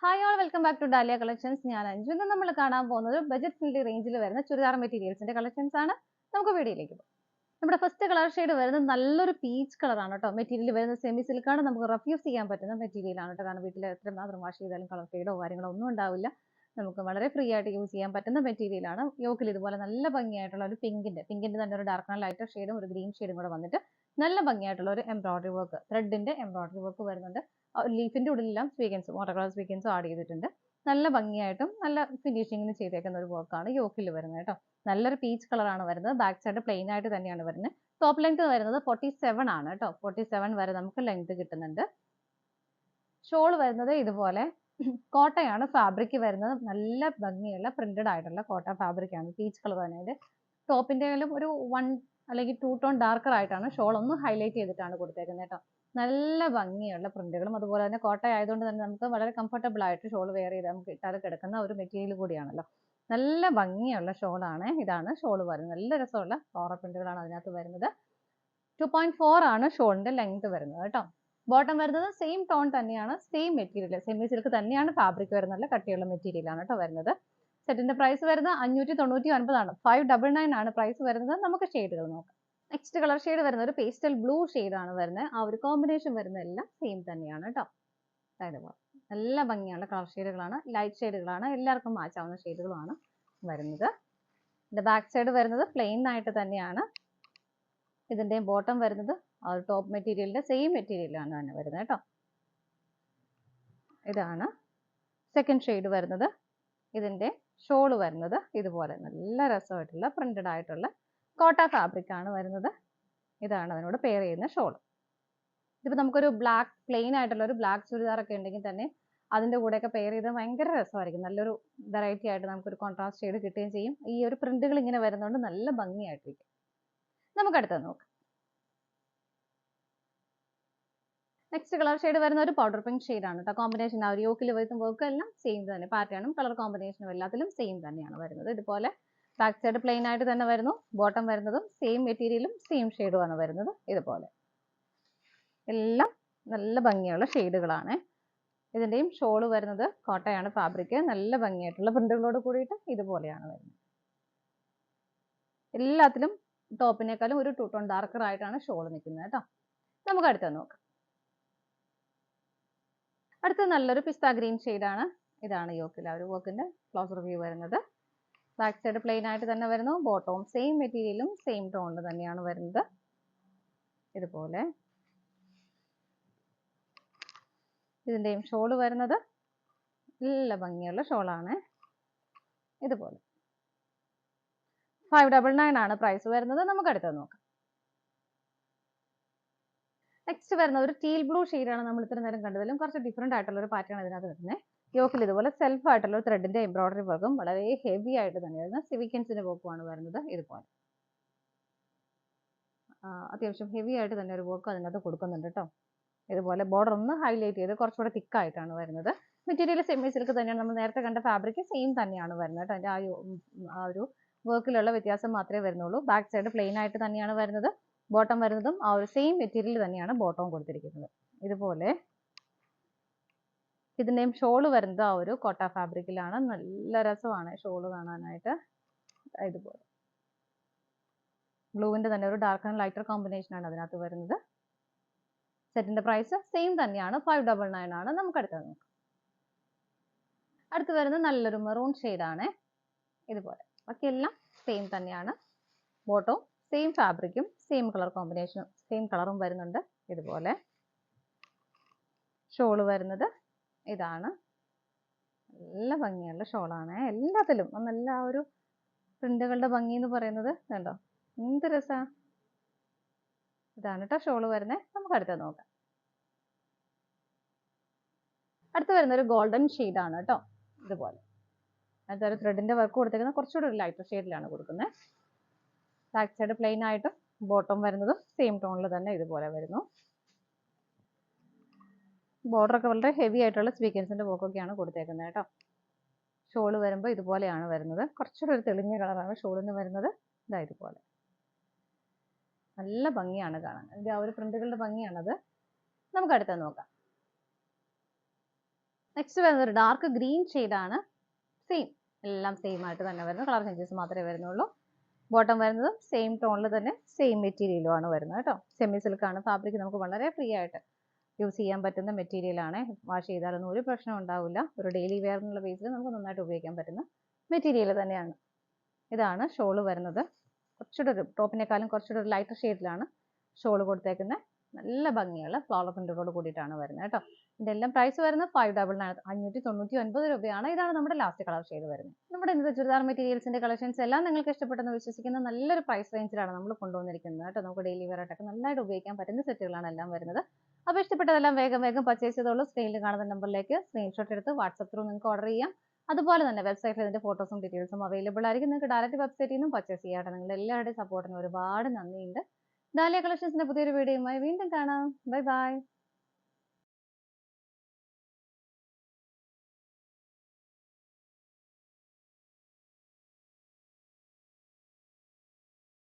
Hi all welcome back to Dahlia collections. ഞാൻ അഞ്ജു. ഇന്ന് നമ്മൾ കാണാൻ പോകുന്നത് ബജറ്റ് ഫ്രണ്ട്ലി റേഞ്ചിൽ വരുന്ന ചുരിദാർ മെറ്റീരിയൽസിന്റെ കളക്ഷൻസ് ആണ്. നമുക്ക് വീഡിയോയിലേക്ക് പോകാം. നമ്മുടെ ഫസ്റ്റ് കളർ ഷെയ്ഡ് വരുന്നത് നല്ലൊരു പീച്ച് കളറാണ് കേട്ടോ. മെറ്റീരിയൽ വരുന്നത് സെമി സിൽക്കാണ്. നമുക്ക് റഫ്യൂസ് ചെയ്യാൻ പറ്റുന്ന മെറ്റീരിയൽ ആണ് കേട്ടോ. കാരണം വീട്ടിൽ എത്ര മാത്രം വാഷ് ചെയ്താലും കളർ ഷെയ്ഡോ കാര്യങ്ങളോ ഒന്നും ഉണ്ടാവില്ല. നമുക്ക് വളരെ ഫ്രീ ആയിട്ട് യൂസ് ചെയ്യാൻ പറ്റുന്ന മെറ്റീരിയൽ ആണ്. യോക്കിൽ ഇതുപോലെ നല്ല ഭംഗിയായിട്ടുള്ള ഒരു പിങ്കിന്റെ തന്നെ ഒരു ഡാർക്ക് ലൈറ്റർ ഷെയ്ഡും ഒരു ഗ്രീൻ ഷെയ്ഡും കൂടെ വന്നിട്ട് നല്ല ഭംഗിയായിട്ടുള്ള ഒരു എംബ്രോയിഡറി വർക്ക്, ത്രെഡിന്റെ എംബ്രോയിഡറി വർക്ക് വരുന്നുണ്ട്. ലീഫിന്റെ ഉള്ളിലെല്ലാം സ്വീക്കൻസും വാട്ടർ കളർ സ്വീക്കൻസും ആഡ് ചെയ്തിട്ടുണ്ട്. നല്ല ഭംഗിയായിട്ടും നല്ല ഫിനിഷിങ്ങിന് ചെയ്തേക്കുന്ന ഒരു വർക്കാണ് യോക്കിൽ വരുന്നത് കേട്ടോ. നല്ലൊരു പീച്ച് കളറാണ് വരുന്നത്. ബാക്ക് സൈഡ് പ്ലെയിൻ ആയിട്ട് തന്നെയാണ് വരുന്നത്. ടോപ്പ് ലെങ്ത് വരുന്നത് 47 ആണ് കേട്ടോ. 47 വരെ നമുക്ക് ലെങ്ത് കിട്ടുന്നുണ്ട്. ഷോൾ വരുന്നത് ഇതുപോലെ കോട്ടയാണ് ഫാബ്രിക് വരുന്നത്. നല്ല ഭംഗിയുള്ള പ്രിന്റഡ് ആയിട്ടുള്ള കോട്ട ഫാബ്രിക് ആണ്. പീച്ച് കളർ തന്നെ. ടോപ്പിന്റെ ഒരു 1 അല്ലെങ്കിൽ 2 ടോൺ ഡാർക്കർ ആയിട്ടാണ് ഷോൾ ഒന്ന് ഹൈലൈറ്റ് ചെയ്തിട്ടാണ് കൊടുത്തേക്കുന്നത് കേട്ടോ. നല്ല ഭംഗിയുള്ള പ്രിന്റുകളും അതുപോലെ തന്നെ കോട്ട ആയതുകൊണ്ട് തന്നെ നമുക്ക് വളരെ കംഫർട്ടബിൾ ആയിട്ട് ഷോൾ വെയർ ചെയ്ത് നമുക്ക് ഇട്ടാൽ കിടക്കുന്ന ഒരു മെറ്റീരിയൽ കൂടിയാണല്ലോ. നല്ല ഭംഗിയുള്ള ഷോളാണ്. ഇതാണ് ഷോൾ വരുന്നത്. നല്ല രസമുള്ള ഫ്ലോറ പ്രിന്റുകളാണ് അതിനകത്ത് വരുന്നത്. 2.4 ആണ് ഷോളിന്റെ ലെങ്ത് വരുന്നത് കേട്ടോ. ബോട്ടം വരുന്നത് സെയിം ടോൺ തന്നെയാണ്, സെയിം മെറ്റീരിയൽ, സെമി സിൽക്ക് തന്നെയാണ് ഫാബ്രിക് വരുന്നത്. നല്ല കട്ടിയുള്ള മെറ്റീരിയൽ ആണ് കേട്ടോ വരുന്നത്. സെറ്റിന്റെ പ്രൈസ് വരുന്നത് 599 ആണ്. 599 ആണ് പ്രൈസ് വരുന്നത്. നമുക്ക് ഷെയ്ഡുകൾ നോക്കാം. നെക്സ്റ്റ് കളർ ഷെയ്ഡ് വരുന്നത് ഒരു പേസ്റ്റൽ ബ്ലൂ ആണ് വരുന്നത്. ആ ഒരു കോമ്പിനേഷൻ വരുന്ന എല്ലാം സെയിം തന്നെയാണ് കേട്ടോ. അതായത് നല്ല ഭംഗിയുള്ള കളർ ഷെയ്ഡുകളാണ്, ലൈറ്റ് ഷെയ്ഡുകളാണ്, എല്ലാവർക്കും മാച്ച് ആവുന്ന ഷെയ്ഡുകളാണ് വരുന്നത്. ഇതിന്റെ ബാക്ക് സൈഡ് വരുന്നത് പ്ലെയിൻ ആയിട്ട് തന്നെയാണ്. ഇതിന്റെയും ബോട്ടം വരുന്നത് ആ ഒരു ടോപ്പ് മെറ്റീരിയലിന്റെ സെയിം മെറ്റീരിയലാണ് തന്നെ വരുന്നത് കേട്ടോ. ഇതാണ് സെക്കൻഡ് ഷെയ്ഡ് വരുന്നത്. ഇതിന്റെ ഷോള് വരുന്നത് ഇതുപോലെ നല്ല രസമായിട്ടുള്ള പ്രിന്റഡ് ആയിട്ടുള്ള കോട്ട ഫാബ്രിക് ആണ് വരുന്നത്. ഇതാണ് അതിനോട് പെയർ ചെയ്യുന്ന ഷോൾ. ഇതിപ്പോൾ നമുക്കൊരു ബ്ലാക്ക് പ്ലെയിൻ ആയിട്ടുള്ള ഒരു ബ്ലാക്ക് ചുരിദാർ ഒക്കെ ഉണ്ടെങ്കിൽ തന്നെ അതിന്റെ കൂടെയൊക്കെ പെയർ ചെയ്ത് ഭയങ്കര രസമായിരിക്കും. നല്ലൊരു വെറൈറ്റി ആയിട്ട് നമുക്കൊരു കോൺട്രാസ്റ്റ് ഷെയ്ഡ് കിട്ടുകയും ചെയ്യും. ഈ ഒരു പ്രിന്റുകൾ ഇങ്ങനെ വരുന്നതുകൊണ്ട് നല്ല ഭംഗിയായിട്ടിരിക്കും. നമുക്ക് അടുത്തത് നോക്കാം. നെക്സ്റ്റ് കളർ ഷെയ്ഡ് വരുന്ന ഒരു പൗഡർ പിങ്ക് ഷെയ്ഡ് ആണ് കേട്ടോ. കോമ്പിനേഷൻ ആ ഒരു യോക്കിൽ വരുന്ന വർക്ക് എല്ലാം സെയിം തന്നെ. പാറ്റേണും കളർ കോമ്പിനേഷനും എല്ലാത്തിലും സെയിം തന്നെയാണ് വരുന്നത്. ഇതുപോലെ ബാക്ക് സൈഡ് പ്ലെയിൻ ആയിട്ട് തന്നെ വരുന്നു. ബോട്ടം വരുന്നതും സെയിം മെറ്റീരിയലും സെയിം ഷെയ്ഡുമാണ് വരുന്നത്. ഇതുപോലെ എല്ലാം നല്ല ഭംഗിയുള്ള ഷെയ്ഡുകളാണ്. ഇതിന്റെയും ഷോള് വരുന്നത് കോട്ടയാണ് ഫാബ്രിക്. നല്ല ഭംഗിയായിട്ടുള്ള പ്രിന്റുകളോട് കൂടിയിട്ട് ഇതുപോലെയാണ് വരുന്നത്. എല്ലാത്തിലും ടോപ്പിനേക്കാളും ഒരു 2 ടോൺ ഡാർക്കർ ആയിട്ടാണ് ഷോൾ നിൽക്കുന്നത് കേട്ടോ. നമുക്ക് അടുത്തത് നോക്കാം. അടുത്ത നല്ലൊരു പിസ്ത ഗ്രീൻ ആണ്. ഇതാണ് യോക്കിൽ ആ ഒരു വർക്കിന്റെ ക്ലോസർ വ്യൂ വരുന്നത്. ബാക്ക് സൈഡ് പ്ലെയിൻ ആയിട്ട് തന്നെ വരുന്നു. ബോട്ടവും സെയിം മെറ്റീരിയലും സെയിം ടോണിൽ തന്നെയാണ് വരുന്നത്. ഇതുപോലെ ഇതിന്റെയും ഷോള് വരുന്നത് നല്ല ഭംഗിയുള്ള ഷോളാണ്. ഇതുപോലെ 599 ആണ് പ്രൈസ് വരുന്നത്. നമുക്ക് അടുത്തത് നോക്കാം. നെക്സ്റ്റ് വരുന്ന ഒരു ടീൽ ബ്ലൂ ആണ്. നമ്മൾ ഇത്ര നേരം കണ്ടതിലും കുറച്ച് ഡിഫറെന്റ് ആയിട്ടുള്ള ഒരു പാറ്റേൺ ഇതിനകത്ത് വരുന്നത്. യോക്കിൽ ഇതുപോലെ സെൽഫ് ആയിട്ടുള്ള ഒരു ത്രെഡിന്റെ എംബ്രോയിഡറി വർക്കും വളരെ ഹെവി ആയിട്ട് തന്നെ വരുന്ന സിവിക്കൻസിന്റെ വർക്കുമാണ് വരുന്നത്. ഇതുപോലെ അത്യാവശ്യം ഹെവി ആയിട്ട് തന്നെ ഒരു വർക്ക് അതിനകത്ത് കൊടുക്കുന്നുണ്ട് കേട്ടോ. ഇതുപോലെ ബോർഡർ ഒന്ന് ഹൈലൈറ്റ് ചെയ്ത് കുറച്ചുകൂടെ തിക്ക് ആയിട്ടാണ് വരുന്നത്. മെറ്റീരിയൽ സെമി സിൽക്ക് തന്നെയാണ്. നമ്മൾ നേരത്തെ കണ്ട ഫാബ്രിക് സെയിം തന്നെയാണ് വരുന്നത് കേട്ടോ. അതിന്റെ ആ ഒരു വർക്കിലുള്ള വ്യത്യാസം മാത്രമേ വരുന്നുള്ളൂ. ബാക്ക് സൈഡ് പ്ലെയിൻ ആയിട്ട് തന്നെയാണ് വരുന്നത്. ബോട്ടം വരുന്നതും ആ ഒരു സെയിം മെറ്റീരിയൽ തന്നെയാണ് ബോട്ടവും കൊടുത്തിരിക്കുന്നത്. ഇതുപോലെ ഇതിന്റെയും ഷോള് വരുന്നത് ആ ഒരു കോട്ട ഫാബ്രിക്കിലാണ്. നല്ല രസമാണ് ഷോള് കാണാനായിട്ട്. ഇതുപോലെ ബ്ലൂവിന്റെ തന്നെ ഒരു ഡാർക്ക് ആൻഡ് ലൈറ്റർ കോമ്പിനേഷൻ ആണ് അതിനകത്ത് വരുന്നത്. സെറ്റിന്റെ പ്രൈസ് സെയിം തന്നെയാണ്. 599 ആണ്. നമുക്ക് അടുത്തത് നോക്കാം. അടുത്ത് വരുന്നത് നല്ലൊരു മെറൂൺ ആണ്. ഇതുപോലെ ബാക്കിയെല്ലാം സെയിം തന്നെയാണ്. ബോട്ടവും സെയിം ഫാബ്രിക്കും സെയിം കളർ കോമ്പിനേഷനും സെയിം കളറും വരുന്നുണ്ട്. ഇതുപോലെ ഷോള് വരുന്നത് ഇതാണ്. നല്ല ഭംഗിയുള്ള ഷോളാണ്. എല്ലാത്തിലും നല്ല ആ ഒരു പ്രിന്റുകളുടെ ഭംഗി എന്ന് പറയുന്നത് കണ്ടോ, എന്ത് രസാ. ഇതാണ് കേട്ടോ ഷോള് വരുന്നത്. നമുക്ക് അടുത്തത് നോക്കാം. അടുത്ത് വരുന്ന ഒരു ഗോൾഡൻ ആണ് കേട്ടോ. ഇതുപോലെ അതൊരു ത്രെഡിന്റെ വർക്ക് കൊടുത്തേക്കുന്നത് കുറച്ചുകൂടി ഒരു ലൈറ്റർ ഷെയ്ഡിലാണ് കൊടുക്കുന്നത്. ബാക്ക് സൈഡ് പ്ലെയിൻ ആയിട്ടും ബോട്ടം വരുന്നതും സെയിം ടോണിൽ തന്നെ ഇതുപോലെ വരുന്നു. ബോർഡർ ഒക്കെ വളരെ ഹെവി ആയിട്ടുള്ള സ്വീക്കൻസിന്റെ വർക്കൊക്കെയാണ് കൊടുത്തേക്കുന്നത് കേട്ടോ. ഷോള് വരുമ്പോൾ ഇതുപോലെയാണ് വരുന്നത്. കുറച്ചുകൂടി ഒരു തെളിഞ്ഞ കളറാണ് ഷോളിന് വരുന്നത്. ഇതാ ഇതുപോലെ നല്ല ഭംഗിയാണ് കാണാൻ. അതിന്റെ ആ ഒരു പ്രിന്റുകളുടെ ഭംഗിയാണത്. നമുക്ക് അടുത്തത് നോക്കാം. നെക്സ്റ്റ് വരുന്നത് ഒരു ഡാർക്ക് ഗ്രീൻ ആണ്. സെയിം, എല്ലാം സെയിം ആയിട്ട് തന്നെ വരുന്നത്. കളർ ചേഞ്ചസ് മാത്രമേ വരുന്നുള്ളൂ. ബോട്ടം വരുന്നത് സെയിം ടോണിൽ തന്നെ സെയിം മെറ്റീരിയലും ആണ് വരുന്നത് കേട്ടോ. സെമി സിൽക്കാണ് ഫാബ്രിക്. നമുക്ക് വളരെ ഫ്രീ ആയിട്ട് യൂസ് ചെയ്യാൻ പറ്റുന്ന മെറ്റീരിയലാണ്. വാഷ് ചെയ്താലൊന്നും ഒരു പ്രശ്നം ഉണ്ടാവില്ല. ഒരു ഡെയിലി വെയർ എന്നുള്ള ബേസിൽ നമുക്ക് നന്നായിട്ട് ഉപയോഗിക്കാൻ പറ്റുന്ന മെറ്റീരിയൽ തന്നെയാണ്. ഇതാണ് ഷോള് വരുന്നത്. കുറച്ചുകൂടെ ഒരു ടോപ്പിനേക്കാളും കുറച്ചുകൂടെ ഒരു ലൈറ്റർ ഷെയ്ഡിലാണ് ഷോള് കൊടുത്തേക്കുന്നത്. നല്ല ഭംഗിയുള്ള ഫ്ലോറൽ പ്രിന്റോട് കൂടിയിട്ടാണ് വരുന്നത് കേട്ടോ. ഇതിന്റെ എല്ലാം പ്രൈസ് വരുന്നത് 599, 599 രൂപയാണ്. ഇതാണ് നമ്മുടെ ലാസ്റ്റ് കളർ ഷെയ്ഡ് വരുന്നത്. നമ്മുടെ ഇന്നത്തെ ചുരിദാർ മെറ്റീരിയൽസിന്റെ കളക്ഷൻസ് എല്ലാം നിങ്ങൾക്ക് ഇഷ്ടപ്പെട്ടെന്ന് വിശ്വസിക്കുന്ന നല്ലൊരു പ്രൈസ് റേഞ്ചിലാണ് നമ്മൾ കൊണ്ടുവന്നിരിക്കുന്നത് കേട്ടോ. നമുക്ക് ഡെയിലി വെയർ ആയിട്ടൊക്കെ നന്നായിട്ട് ഉപയോഗിക്കാൻ പറ്റുന്ന സെറ്റുകളാണ് എല്ലാം വരുന്നത്. അപ്പോൾ ഇഷ്ടപ്പെട്ടതെല്ലാം വേഗം വേഗം പർച്ചേസ് ചെയ്തോളൂ. സ്ക്രീനിൽ കാണുന്ന നമ്പറിലേക്ക് സ്ക്രീൻഷോട്ട് എടുത്ത് വാട്സ്ആപ്പ് ത്രൂ നിങ്ങൾക്ക് ഓർഡർ ചെയ്യാം. അതുപോലെ തന്നെ വെബ്സൈറ്റിൽ ഇതിന്റെ ഫോട്ടോസും ഡീറ്റെയിൽസും അവൈലബിൾ ആയിരിക്കും. നിങ്ങൾക്ക് ഡയറക്റ്റ് വെബ്സൈറ്റിൽ നിന്നും പർച്ചേസ് ചെയ്യാം. നിങ്ങളുടെ എല്ലാവരുടെയും സപ്പോർട്ടിന് ഒരുപാട് നന്ദിയുണ്ട്. ഡാലിയ കളക്ഷൻസിന്റെ പുതിയൊരു വീഡിയോയുമായി വീണ്ടും കാണാം. Bye bye.